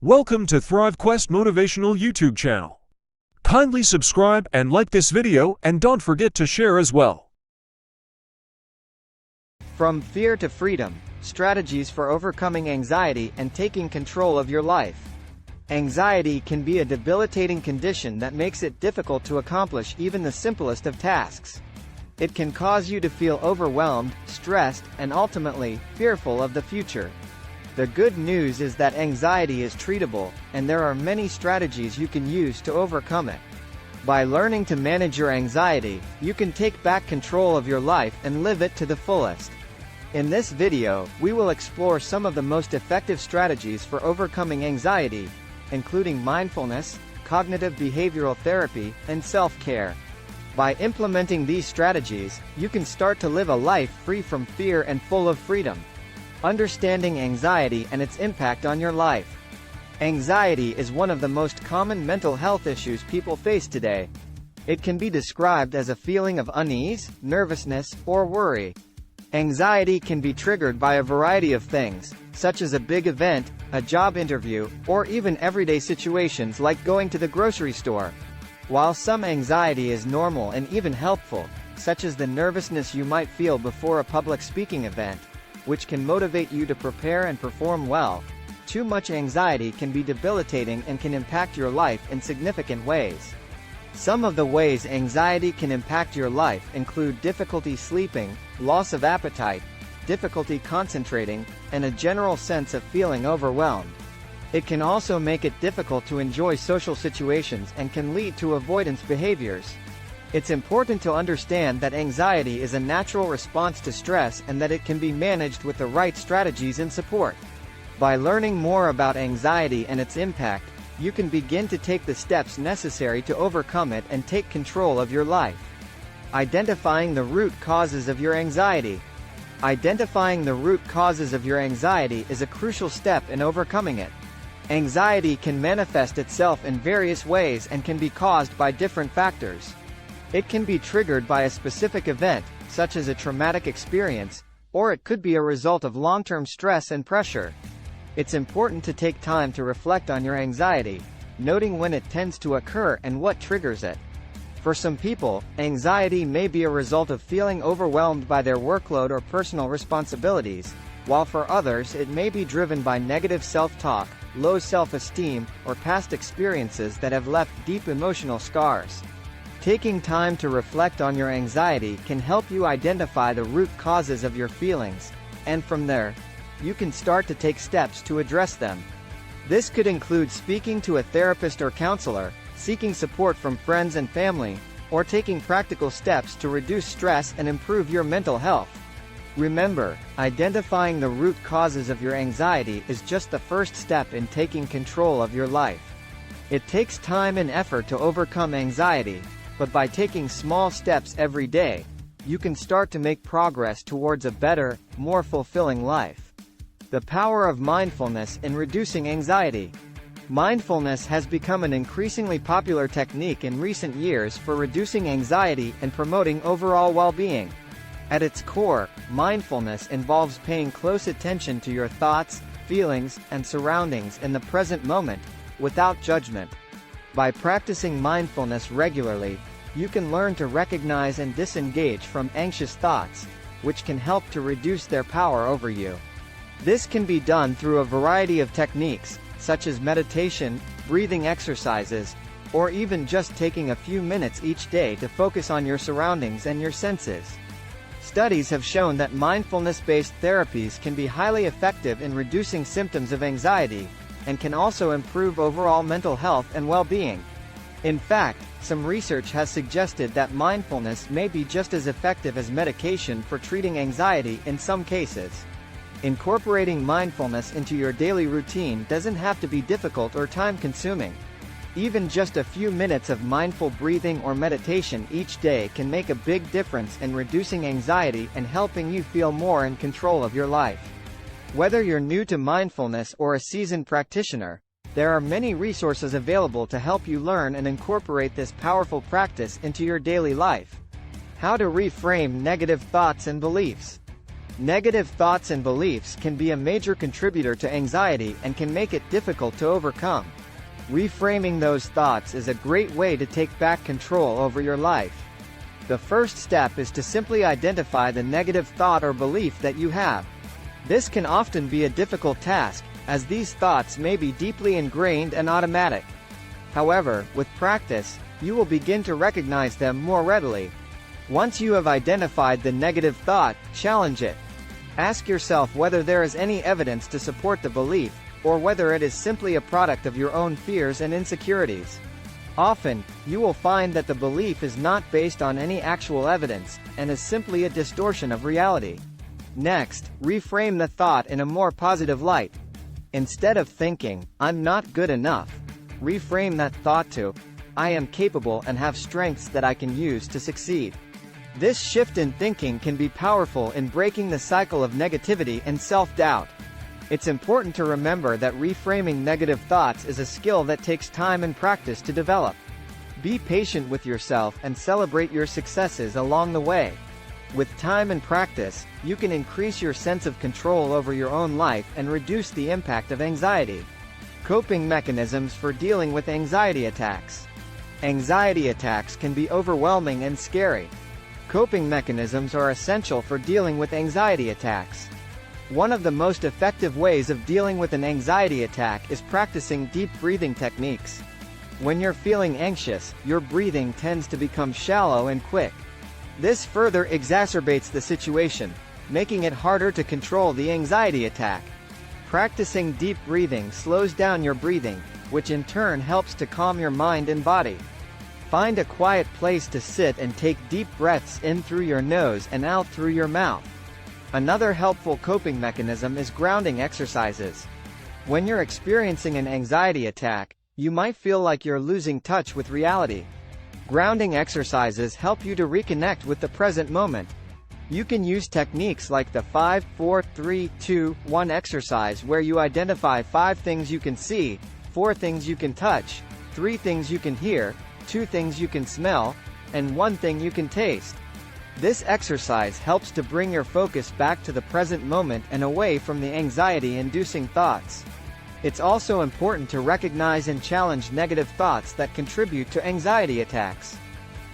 Welcome to ThriveQuest Motivational YouTube channel. Kindly subscribe and like this video, and don't forget to share as well. From Fear to Freedom: Strategies for Overcoming Anxiety and Taking Control of Your Life. Anxiety can be a debilitating condition that makes it difficult to accomplish even the simplest of tasks. It can cause you to feel overwhelmed, stressed, and ultimately, fearful of the future. The good news is that anxiety is treatable, and there are many strategies you can use to overcome it. By learning to manage your anxiety, you can take back control of your life and live it to the fullest. In this video, we will explore some of the most effective strategies for overcoming anxiety, including mindfulness, cognitive behavioral therapy, and self-care. By implementing these strategies, you can start to live a life free from fear and full of freedom. Understanding anxiety and its impact on your life. Anxiety is one of the most common mental health issues people face today. It can be described as a feeling of unease, nervousness, or worry. Anxiety can be triggered by a variety of things, such as a big event, a job interview, or even everyday situations like going to the grocery store. While some anxiety is normal and even helpful, such as the nervousness you might feel before a public speaking event, which can motivate you to prepare and perform well, too much anxiety can be debilitating and can impact your life in significant ways. Some of the ways anxiety can impact your life include difficulty sleeping, loss of appetite, difficulty concentrating, and a general sense of feeling overwhelmed. It can also make it difficult to enjoy social situations and can lead to avoidance behaviors. It's important to understand that anxiety is a natural response to stress and that it can be managed with the right strategies and support. By learning more about anxiety and its impact, you can begin to take the steps necessary to overcome it and take control of your life. Identifying the root causes of your anxiety. Identifying the root causes of your anxiety is a crucial step in overcoming it. Anxiety can manifest itself in various ways and can be caused by different factors. It can be triggered by a specific event, such as a traumatic experience, or it could be a result of long-term stress and pressure. It's important to take time to reflect on your anxiety, noting when it tends to occur and what triggers it. For some people, anxiety may be a result of feeling overwhelmed by their workload or personal responsibilities, while for others it may be driven by negative self-talk, low self-esteem, or past experiences that have left deep emotional scars. Taking time to reflect on your anxiety can help you identify the root causes of your feelings, and from there, you can start to take steps to address them. This could include speaking to a therapist or counselor, seeking support from friends and family, or taking practical steps to reduce stress and improve your mental health. Remember, identifying the root causes of your anxiety is just the first step in taking control of your life. It takes time and effort to overcome anxiety, but by taking small steps every day, you can start to make progress towards a better, more fulfilling life. The power of mindfulness in reducing anxiety. Mindfulness has become an increasingly popular technique in recent years for reducing anxiety and promoting overall well-being. At its core, mindfulness involves paying close attention to your thoughts, feelings, and surroundings in the present moment, without judgment. By practicing mindfulness regularly, you can learn to recognize and disengage from anxious thoughts, which can help to reduce their power over you. This can be done through a variety of techniques, such as meditation, breathing exercises, or even just taking a few minutes each day to focus on your surroundings and your senses. Studies have shown that mindfulness-based therapies can be highly effective in reducing symptoms of anxiety, and can also improve overall mental health and well-being. In fact, some research has suggested that mindfulness may be just as effective as medication for treating anxiety in some cases. Incorporating mindfulness into your daily routine doesn't have to be difficult or time-consuming. Even just a few minutes of mindful breathing or meditation each day can make a big difference in reducing anxiety and helping you feel more in control of your life. Whether you're new to mindfulness or a seasoned practitioner, there are many resources available to help you learn and incorporate this powerful practice into your daily life. How to reframe negative thoughts and beliefs. Negative thoughts and beliefs can be a major contributor to anxiety and can make it difficult to overcome. Reframing those thoughts is a great way to take back control over your life. The first step is to simply identify the negative thought or belief that you have. This can often be a difficult task, as these thoughts may be deeply ingrained and automatic. However, with practice, you will begin to recognize them more readily. Once you have identified the negative thought, challenge it. Ask yourself whether there is any evidence to support the belief, or whether it is simply a product of your own fears and insecurities. Often, you will find that the belief is not based on any actual evidence, and is simply a distortion of reality. Next, reframe the thought in a more positive light. Instead of thinking, "I'm not good enough," reframe that thought to, "I am capable and have strengths that I can use to succeed." This shift in thinking can be powerful in breaking the cycle of negativity and self-doubt. It's important to remember that reframing negative thoughts is a skill that takes time and practice to develop. Be patient with yourself and celebrate your successes along the way. With time and practice, you can increase your sense of control over your own life and reduce the impact of anxiety. Coping mechanisms for dealing with anxiety attacks. Anxiety attacks can be overwhelming and scary. Coping mechanisms are essential for dealing with anxiety attacks. One of the most effective ways of dealing with an anxiety attack is practicing deep breathing techniques. When you're feeling anxious, your breathing tends to become shallow and quick. This further exacerbates the situation, making it harder to control the anxiety attack. Practicing deep breathing slows down your breathing, which in turn helps to calm your mind and body. Find a quiet place to sit and take deep breaths in through your nose and out through your mouth. Another helpful coping mechanism is grounding exercises. When you're experiencing an anxiety attack, you might feel like you're losing touch with reality. Grounding exercises help you to reconnect with the present moment. You can use techniques like the 5, 4, 3, 2, 1 exercise, where you identify 5 things you can see, 4 things you can touch, 3 things you can hear, 2 things you can smell, and 1 thing you can taste. This exercise helps to bring your focus back to the present moment and away from the anxiety-inducing thoughts. It's also important to recognize and challenge negative thoughts that contribute to anxiety attacks.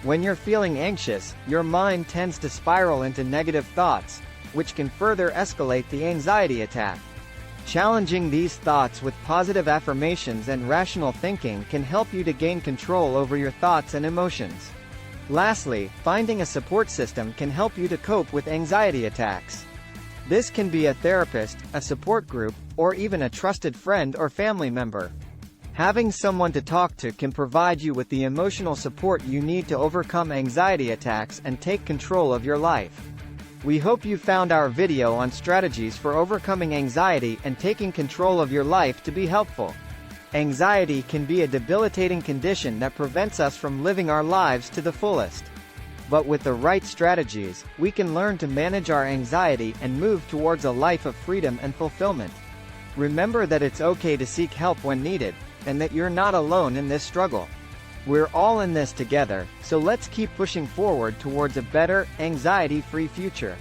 When you're feeling anxious, your mind tends to spiral into negative thoughts, which can further escalate the anxiety attack. Challenging these thoughts with positive affirmations and rational thinking can help you to gain control over your thoughts and emotions. Lastly, finding a support system can help you to cope with anxiety attacks. This can be a therapist, a support group, or even a trusted friend or family member. Having someone to talk to can provide you with the emotional support you need to overcome anxiety attacks and take control of your life. We hope you found our video on strategies for overcoming anxiety and taking control of your life to be helpful. Anxiety can be a debilitating condition that prevents us from living our lives to the fullest. But with the right strategies, we can learn to manage our anxiety and move towards a life of freedom and fulfillment. Remember that it's okay to seek help when needed, and that you're not alone in this struggle. We're all in this together, so let's keep pushing forward towards a better, anxiety-free future.